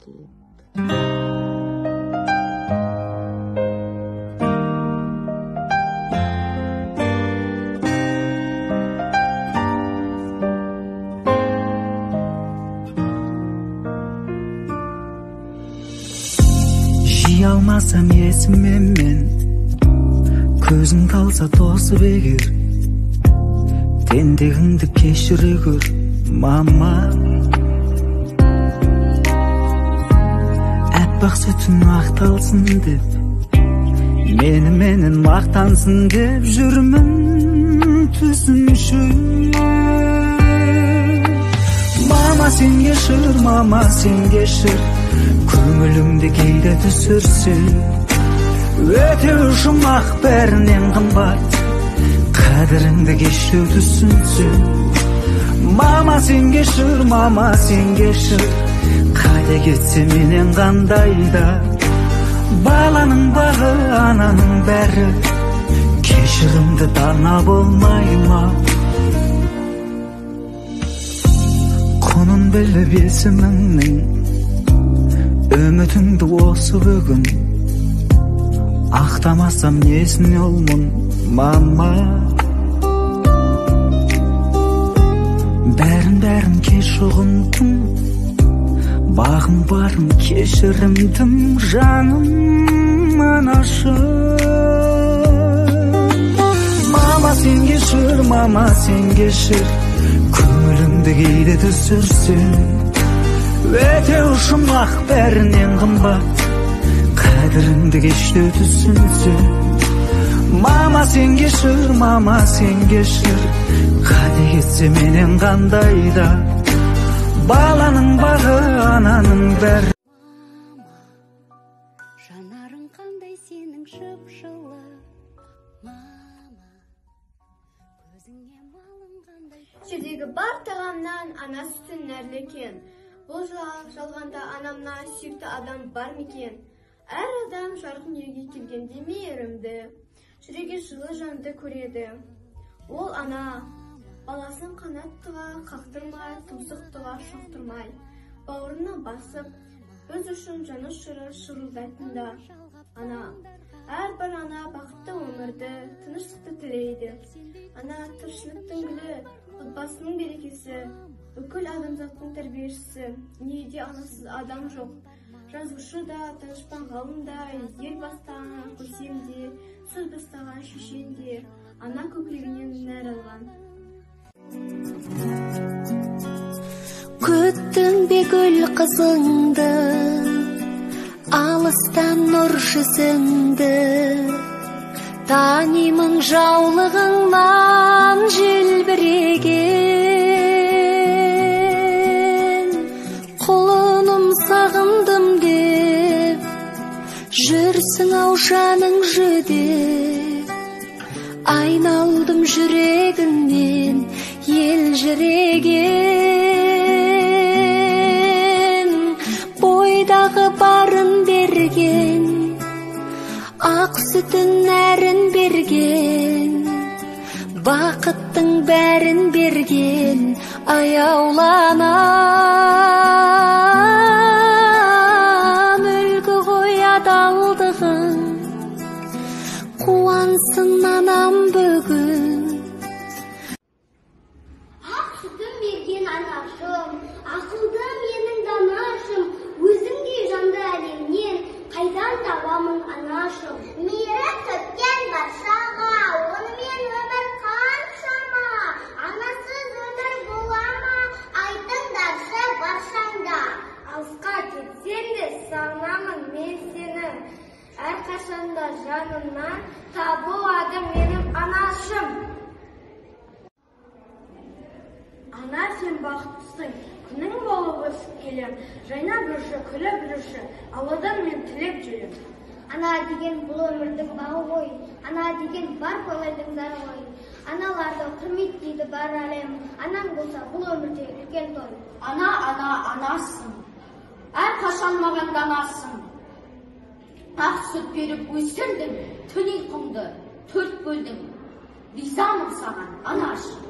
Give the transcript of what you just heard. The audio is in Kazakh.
Жей алмасам есіме мен, көзің талса тосып егер, тентегіңді кешіре көр, мама. Әппақ сүтін ақталсын деп, менен мақтансын деп жүрмін түсінші. Мама сен кешір, көңілімді кейде түсірсең, өте жұмақ бәрінен қымбат, қадіріңді кештеу түсінсең. Мама сен кешір, қате кетсе менен қандайда, баланың бағы ананың бәрі, кешірімді дана болмай ма? Құнын біліп есіміңнің, үмітіңді осы бүгін, ақтамасам несін олмын, мама. Бәрін кеш ұғындым, бағым барым кешірімдім, жаным анашым. Мама сен кешір, көңілімді кейде түсірсең, өте жұмақ бәрінен қымбат, қадіріңді кештеу түсінсең. Мама сен кешір, қате кетсе менен қандайда, баланың бағы ананың бәрі. Жанарың қандай сенің жып-жылы, мама, көзіңе малың қандай. Жердегі бар тағамнан ана сүтін нәрлекен, бұл жалғанда анамна сүйікті адам бар мекен? Әр адам жарқын үйге келгенде мейірімді, жүрегі жылы жанды көреді. Ол ана, баласын қанаттыға қақтырмай, тұмсықтыға шоқтырмай, бауырына басып, өз үшін жаны шырылдайтында. Ана, әрбір ана бақытты өмірді, тыныштықты тілейді. Ана тіршіліктің гүлі, отбасының берекесі, бүкіл адамзаттың тәрбиешісі. Дүниеде анасыз адам жоқ. Жазушы да, данышпан ғалым да, ел бастаған көсем де, сөз бастаған шешен де, ана көкірегінен нәр алған. Күттің бе гүл қызыңды, алыстан нұр жүзіңді, танимын жаулығыңнан желбіреген. Құлыным сағындым деп, жүрсің ау жаның жүдеп, айналдым жүрегіңнен елжіреген. Бойдағы барын берген, ақ сүтін нәрін берген, бақыттың бәрін берген, аяуланам. Үлгі ғой адалдығың, қуансын анам бүгін. Ақ сүтін берген анашым, ақылды менің данашым, өзіңдей жанды әлемнен қайдан табамын анашым? Мейірім төккен баршаға, онымен өмір қаншама, анасыз өмір бола ма, айтыңдаршы баршаңда. Алысқа кетсем де сағынамын мен сені, әрқашанда жанымнан табылады менің анашым. Ана сен бақыттысың, күнің болып өсіп келем, жайнап жүрші, күліп жүрші, Алладан мен тілеп жүрем. Ана деген бұл өмірдің бағы ғой, ана деген бар көңілдің зары ғой. Аналарды құрметтейді бар әлем, анаң болса бұл өмірде үлкен той. Ана, анасың, әрқашан маған данасың. Ақ сүт беріп өсірдің, түн ұйқымды төрт бөлдің. Ризамын саған, анашым.